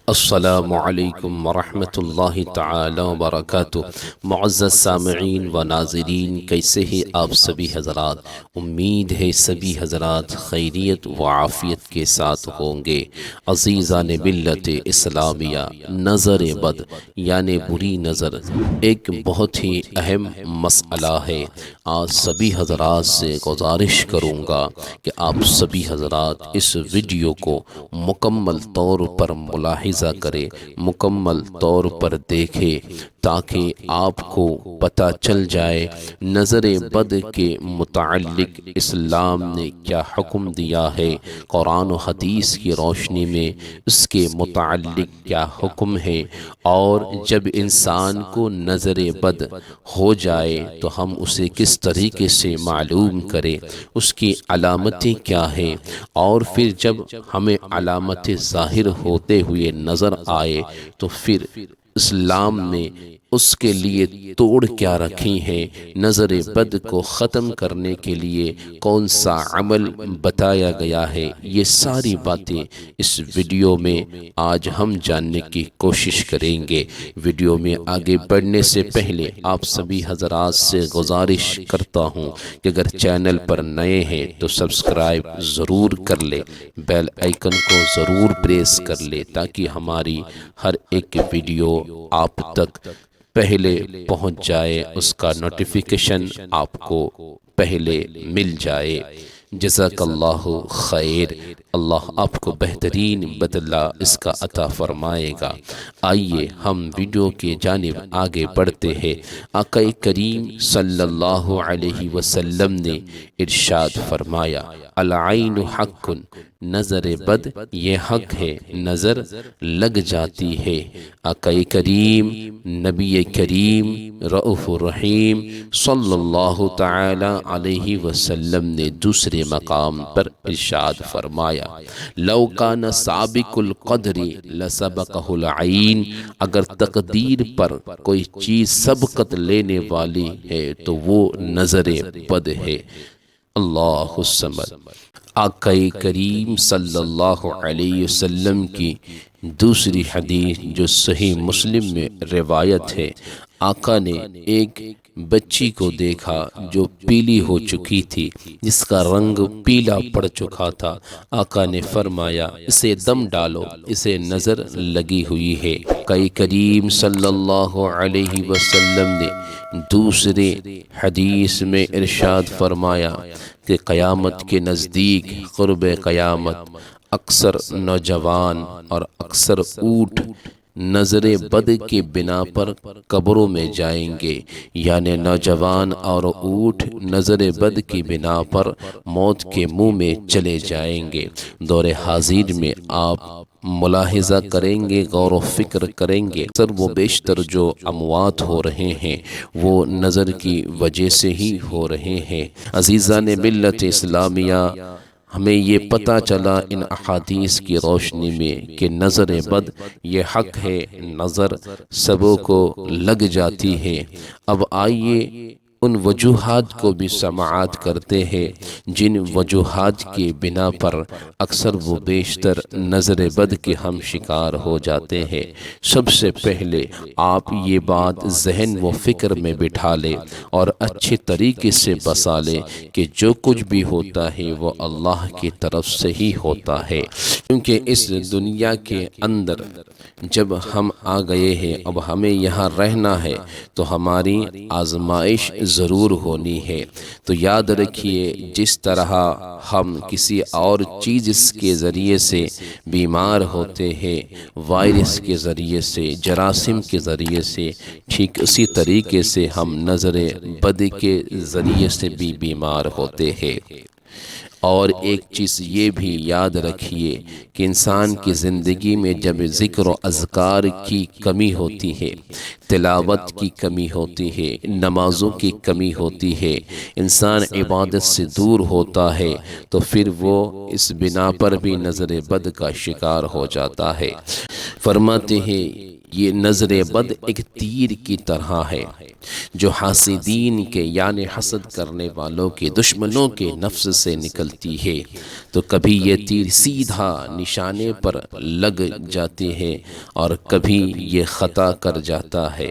السلام علیکم ورحمۃ اللہ تعالی وبرکاتہ۔ معزز سامعین و ناظرین، کیسے ہیں آپ سبھی حضرات؟ امید ہے سبھی حضرات خیریت و عافیت کے ساتھ ہوں گے۔ عزیزان ملت اسلامیہ، نظر بد یعنی بری نظر ایک بہت ہی اہم مسئلہ ہے۔ آج سبھی حضرات سے گزارش کروں گا کہ آپ سبھی حضرات اس ویڈیو کو مکمل طور پر ملاحظہ کرے، مکمل طور پر دیکھے، تاکہ آپ کو پتہ چل جائے نظر بد کے متعلق اسلام نے کیا حکم دیا ہے، قرآن و حدیث کی روشنی میں اس کے متعلق کیا حکم ہے، اور جب انسان کو نظر بد ہو جائے تو ہم اسے کس طریقے سے معلوم کریں، اس کی علامتیں کیا ہیں، اور پھر جب ہمیں علامتیں ظاہر ہوتے ہوئے نظر آئے تو پھر اسلام نے اس کے لیے توڑ کیا رکھی ہیں، نظر بد کو ختم کرنے کے لیے کون سا عمل بتایا گیا ہے، یہ ساری باتیں اس ویڈیو میں آج ہم جاننے کی کوشش کریں گے۔ ویڈیو میں آگے بڑھنے سے پہلے آپ سبھی حضرات سے گزارش کرتا ہوں کہ اگر چینل پر نئے ہیں تو سبسکرائب ضرور کر لے، بیل آئیکن کو ضرور پریس کر لے، تاکہ ہماری ہر ایک ویڈیو آپ تک پہلے پہنچ جائے، اس کا نوٹیفیکیشن آپ کو پہلے مل جائے۔ جزاک اللہ خیر، اللہ آپ کو بہترین بدلہ اس کا عطا فرمائے گا۔ آئیے ہم ویڈیو کے جانب آگے بڑھتے ہیں۔ آقا کریم صلی اللہ علیہ وسلم نے ارشاد فرمایا، العین حق، نظر بد یہ حق ہے، نظر لگ جاتی ہے۔ آقا کریم نبی کریم رؤوف الرحیم صلی اللہ تعالی علیہ وسلم نے دوسرے مقام پر ارشاد فرمایا، لو کان سابق القدر لسبقہ العین، اگر تقدیر پر کوئی چیز سبقت لینے والی ہے تو وہ نظر بد ہے۔ اللہ الصمد۔ آقا کریم صلی اللہ علیہ وسلم کی دوسری حدیث جو صحیح مسلم میں روایت ہے، آقا نے ایک بچی کو دیکھا جو پیلی ہو چکی تھی، جس کا رنگ پیلا پڑ چکا تھا۔ آقا نے فرمایا، اسے دم ڈالو، اسے نظر لگی ہوئی ہے۔ آقا کریم صلی اللہ علیہ وسلم نے دوسرے حدیث میں ارشاد فرمایا کہ قیامت کے نزدیک، قرب قیامت، اکثر نوجوان اور اکثر اونٹ نظر بد کی بنا پر قبروں میں جائیں گے، یعنی نوجوان اور اونٹ نظر بد کی بنا پر موت کے منہ میں چلے جائیں گے۔ دور حاضر میں آپ ملاحظہ کریں گے، غور و فکر کریں گے، اکثر وہ بیشتر جو اموات ہو رہے ہیں وہ نظر کی وجہ سے ہی ہو رہے ہیں۔ عزیزان ملت اسلامیہ، ہمیں یہ پتہ چلا ان احادیث کی روشنی میں کہ نظر بد یہ حق ہے، نظر سبوں کو لگ جاتی ہے۔ اب آئیے ان وجوہات کو بھی سماعت کرتے ہیں جن وجوہات کی بنا پر اکثر و بیشتر نظر بد کے ہم شکار ہو جاتے ہیں۔ سب سے پہلے آپ یہ بات ذہن و فکر میں بٹھا لیں اور اچھے طریقے سے بسا لیں کہ جو کچھ بھی ہوتا ہے وہ اللہ کی طرف سے ہی ہوتا ہے، کیونکہ اس دنیا کے اندر جب ہم آ گئے ہیں، اب ہمیں یہاں رہنا ہے تو ہماری آزمائش ضرور ہونی ہے۔ تو یاد رکھیے، جس طرح ہم کسی اور چیز کے ذریعے سے بیمار ہوتے ہیں، وائرس کے ذریعے سے، جراثیم کے ذریعے سے، ٹھیک اسی طریقے سے ہم نظر بد کے ذریعے سے بھی بیمار ہوتے ہیں۔ اور ایک چیز یہ بھی یاد رکھیے کہ انسان کی زندگی میں جب ذکر و اذکار کی کمی ہوتی ہے، تلاوت کی کمی ہوتی ہے، نمازوں کی کمی ہوتی ہے، انسان عبادت سے دور ہوتا ہے، تو پھر وہ اس بنا پر بھی نظر بد کا شکار ہو جاتا ہے۔ فرماتے ہیں یہ نظر بد ایک تیر کی طرح ہے جو حاسدین کے یعنی حسد کرنے والوں کے دشمنوں کے نفس سے نکلتی ہے، تو کبھی یہ تیر سیدھا نشانے پر لگ جاتی ہے اور کبھی یہ خطا کر جاتا ہے۔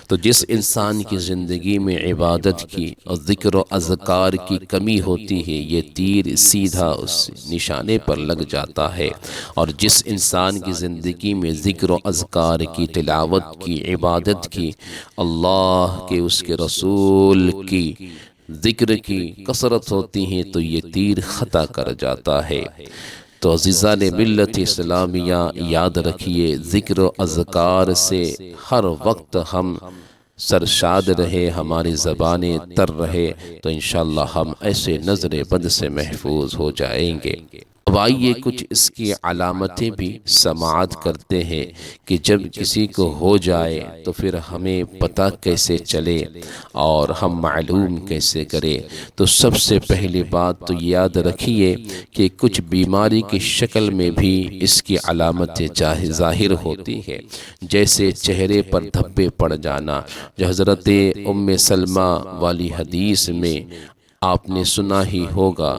تو جس انسان کی زندگی میں عبادت کی اور ذکر و اذکار کی کمی ہوتی ہے، یہ تیر سیدھا اس نشانے پر لگ جاتا ہے، اور جس انسان کی زندگی میں ذکر و اذکار کی، تلاوت کی، عبادت کی، اللہ کے اس کے رسول کی ذکر کی کثرت ہوتی ہے، تو یہ تیر خطا کر جاتا ہے۔ تو عزیزان ملت اسلامیہ یاد رکھیے، ذکر و اذکار سے ہر وقت ہم سرشاد رہے، ہماری زبانیں تر رہے، تو انشاءاللہ ہم ایسے نظر بد سے محفوظ ہو جائیں گے۔ اب آئیے کچھ اس کی علامتیں بھی سماعت کرتے ہیں کہ جب کسی کو ہو جائے تو پھر ہمیں پتہ کیسے چلے اور ہم معلوم کیسے کریں۔ تو سب سے پہلی بات تو یاد رکھیے کہ کچھ بیماری کی شکل میں بھی اس کی علامتیں ظاہر ہوتی ہے، جیسے چہرے پر دھبے پڑ جانا، جو حضرت ام سلمہ والی حدیث میں آپ نے سنا ہی ہوگا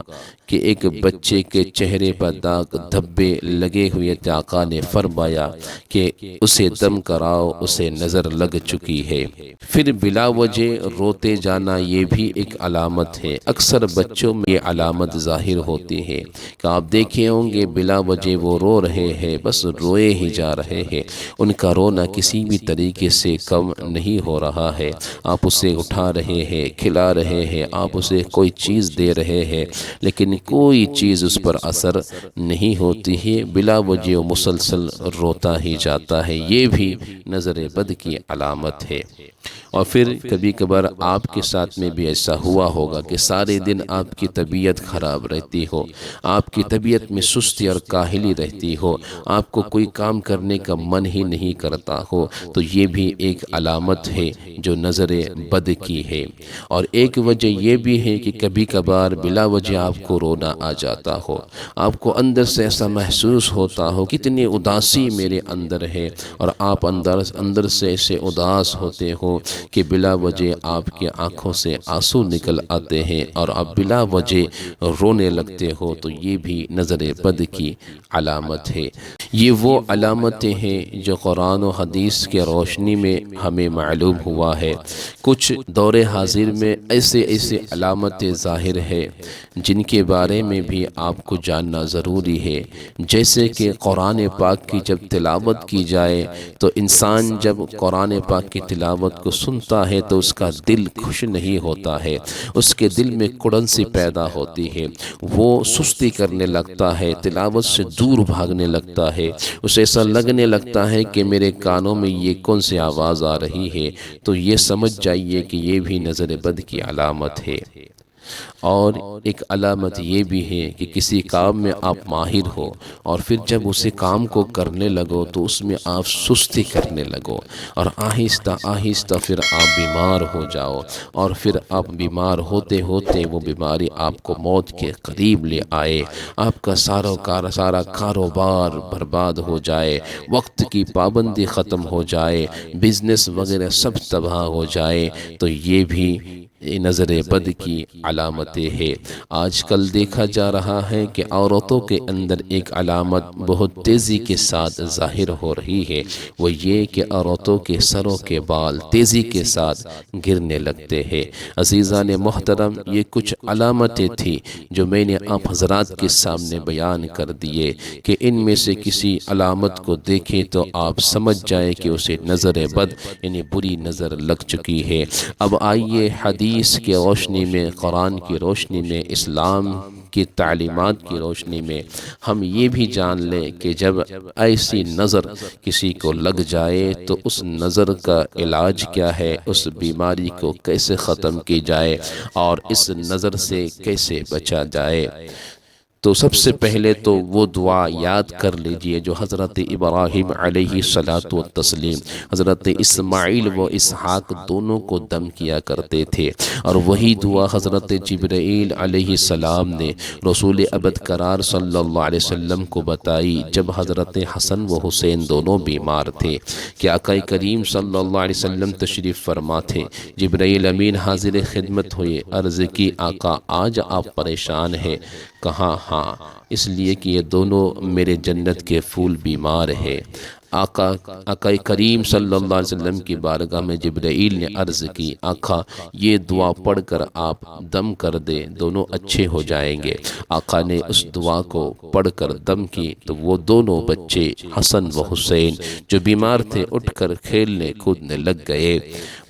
کہ ایک بچے کے چہرے پر داغ دھبے لگے ہوئے تھے، آقا نے فرمایا کہ اسے دم کراؤ، اسے نظر لگ چکی ہے۔ پھر بلا وجہ روتے جانا، یہ بھی ایک علامت ہے، اکثر بچوں میں یہ علامت ظاہر ہوتی ہے کہ آپ دیکھے ہوں گے بلا وجہ وہ رو رہے ہیں، بس روئے ہی جا رہے ہیں، ان کا رونا کسی بھی طریقے سے کم نہیں ہو رہا ہے، آپ اسے اٹھا رہے ہیں، کھلا رہے ہیں، آپ اسے کوئی چیز دے رہے ہیں، لیکن کوئی چیز اس پر اثر نہیں ہوتی ہے، بلا وجہ مسلسل روتا ہی جاتا ہے، یہ بھی نظر بد کی علامت ہے۔ اور پھر کبھی کبھار آپ کے ساتھ میں بھی ایسا ہوا ہوگا کہ سارے دن آپ کی طبیعت خراب رہتی ہو، آپ کی طبیعت میں سستی اور کاہلی رہتی ہو، آپ کو کوئی کام کرنے کا من ہی نہیں کرتا ہو، تو یہ بھی ایک علامت ہے جو نظر بد کی ہے۔ اور ایک وجہ یہ بھی ہے کہ کبھی کبھار بلا وجہ آپ کو رونا آ جاتا ہو، آپ کو اندر سے ایسا محسوس ہوتا ہو کتنی اداسی میرے اندر ہے، اور آپ اندر سے ایسے اداس ہوتے ہو کہ بلا وجہ آپ کی آنکھوں سے آنسو نکل آتے ہیں اور آپ بلا وجہ رونے لگتے ہو، تو یہ بھی نظر بد کی علامت ہے۔ یہ وہ علامتیں ہیں جو قرآن و حدیث کے روشنی میں ہمیں معلوم ہوا ہے۔ کچھ دور حاضر میں ایسے علامتیں ظاہر ہے جن کے بارے میں بھی آپ کو جاننا ضروری ہے، جیسے کہ قرآن پاک کی جب تلاوت کی جائے تو انسان جب قرآن پاک کی تلاوت کو سنتا ہے تو اس کا دل خوش نہیں ہوتا ہے، اس کے دل میں کڑن سی پیدا ہوتی ہے، وہ سستی کرنے لگتا ہے، تلاوت سے دور بھاگنے لگتا ہے، اسے ایسا لگنے لگتا ہے کہ میرے کانوں میں یہ کون سی آواز آ رہی ہے، تو یہ سمجھ جائیے کہ یہ بھی نظر بد کی علامت ہے۔ اور ایک علامت یہ بھی ہے کہ کسی کام میں آپ ماہر ہو اور پھر جب اسے کام کو کرنے لگو تو اس میں آپ سستی کرنے لگو اور آہستہ آہستہ پھر آپ بیمار ہو جاؤ، اور پھر آپ بیمار ہوتے ہوتے وہ بیماری آپ کو موت کے قریب لے آئے، آپ کا سارا کاروبار برباد ہو جائے، وقت کی پابندی ختم ہو جائے، بزنس وغیرہ سب تباہ ہو جائے، تو یہ بھی نظر بد کی علامتیں ہے۔ آج کل دیکھا جا رہا ہے کہ عورتوں کے اندر ایک علامت بہت تیزی کے ساتھ ظاہر ہو رہی ہے، وہ یہ کہ عورتوں کے سروں کے بال تیزی کے ساتھ گرنے لگتے ہیں۔ عزیزان محترم، یہ کچھ علامتیں تھیں جو میں نے آپ حضرات کے سامنے بیان کر دیے کہ ان میں سے کسی علامت کو دیکھیں تو آپ سمجھ جائیں کہ اسے نظر بد یعنی بری نظر لگ چکی ہے۔ اب آئیے حدیث کی روشنی میں، قرآن کی روشنی میں، اسلام کی تعلیمات کی روشنی میں ہم یہ بھی جان لیں کہ جب ایسی نظر کسی کو لگ جائے تو اس نظر کا علاج کیا ہے، اس بیماری کو کیسے ختم کی جائے اور اس نظر سے کیسے بچا جائے۔ تو سب سے پہلے تو وہ دعا یاد کر لیجئے جو حضرت ابراہیم علیہ الصلاۃ والتسلیم، حضرت اسماعیل و اسحاق دونوں کو دم کیا کرتے تھے، اور وہی دعا حضرت جبرائیل علیہ السلام نے رسول ابد قرار صلی اللہ علیہ وسلم کو بتائی جب حضرت حسن و حسین دونوں بیمار تھے کہ آقا کریم صلی اللہ علیہ وسلم تشریف فرما تھے۔ جبرائیل امین حاضر خدمت ہوئے، عرض کی آقا آج آپ پریشان ہیں؟ کہا ہاں، اس لیے کہ یہ دونوں میرے جنت کے پھول بیمار ہیں۔ آقا کریم صلی اللہ علیہ وسلم کی بارگاہ میں جبرائیل نے عرض کی آقا یہ دعا پڑھ کر آپ دم کر دے، دونوں اچھے ہو جائیں گے۔ آقا نے اس دعا کو پڑھ کر دم کی تو وہ دونوں بچے حسن و حسین جو بیمار تھے اٹھ کر کھیلنے کودنے لگ گئے۔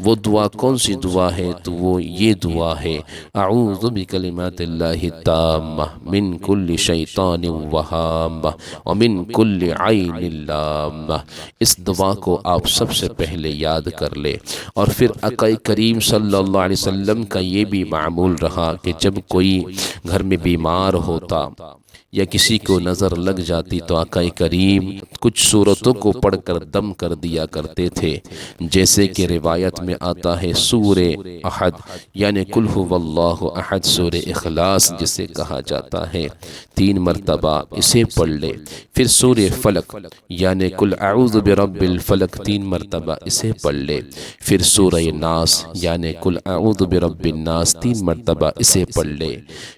وہ دعا کون سی دعا ہے؟ تو وہ یہ دعا ہے، اعوذ بکلمات اللہ التامہ من کل شیطان وہامہ ومن کل عین لامہ۔ اس دعا کو آپ سب سے پہلے یاد کر لے، اور پھر آقا کریم صلی اللہ علیہ وسلم کا یہ بھی معمول رہا کہ جب کوئی گھر میں بیمار ہوتا یا کسی کو نظر لگ جاتی تو آقا کریم کچھ سورتوں کو پڑھ کر دم کر دیا کرتے تھے، جیسے کہ روایت میں آتا ہے سورہ احد یعنی قل ھو اللہ احد، سورہ اخلاص جسے کہا جاتا ہے 3 مرتبہ اسے پڑھ لے، پھر سورہ فلق یعنی قل اعوذ برب الفلق 3 مرتبہ اسے پڑھ لے، پھر سورہ ناس یعنی قل اعوذ برب الناس 3 مرتبہ اسے پڑھ لے،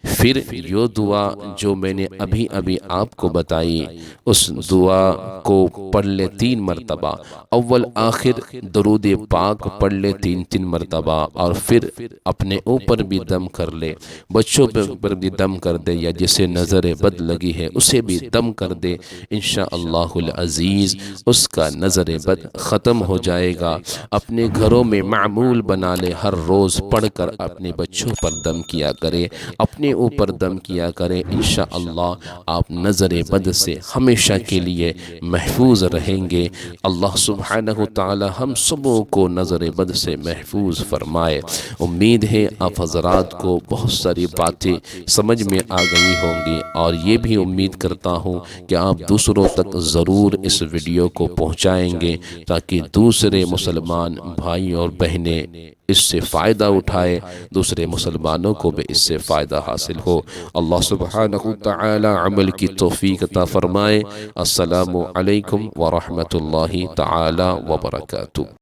پھر یہ دعا جو میں نے ابھی آپ کو بتائی اس دعا کو پڑھ لے 3 مرتبہ، اول آخر درود پاک پڑھ لے 3 مرتبہ، اور پھر اپنے اوپر بھی دم کر لے، بچوں پر بھی دم کر دے، یا جسے نظر بد لگی ہے اسے بھی دم کر دے، انشاءاللہ العزیز اس کا نظر بد ختم ہو جائے گا۔ اپنے گھروں میں معمول بنا لے، ہر روز پڑھ کر اپنے بچوں پر دم کیا کرے، اپنے اوپر دم کیا کرے، انشاءاللہ آپ نظر بد سے ہمیشہ کے لیے محفوظ رہیں گے۔ اللہ سبحانہ وتعالی ہم سبوں کو نظر بد سے محفوظ فرمائے۔ امید ہے آپ حضرات کو بہت ساری باتیں سمجھ میں آ گئی ہوں گی، اور یہ بھی امید کرتا ہوں کہ آپ دوسروں تک ضرور اس ویڈیو کو پہنچائیں گے تاکہ دوسرے مسلمان بھائی اور بہنیں اس سے فائدہ اٹھائے، دوسرے مسلمانوں کو بھی اس سے فائدہ حاصل ہو۔ اللہ سبحانہ وتعالی عمل کی توفیق عطا فرمائے۔ السلام علیکم ورحمۃ اللہ تعالی وبرکاتہ۔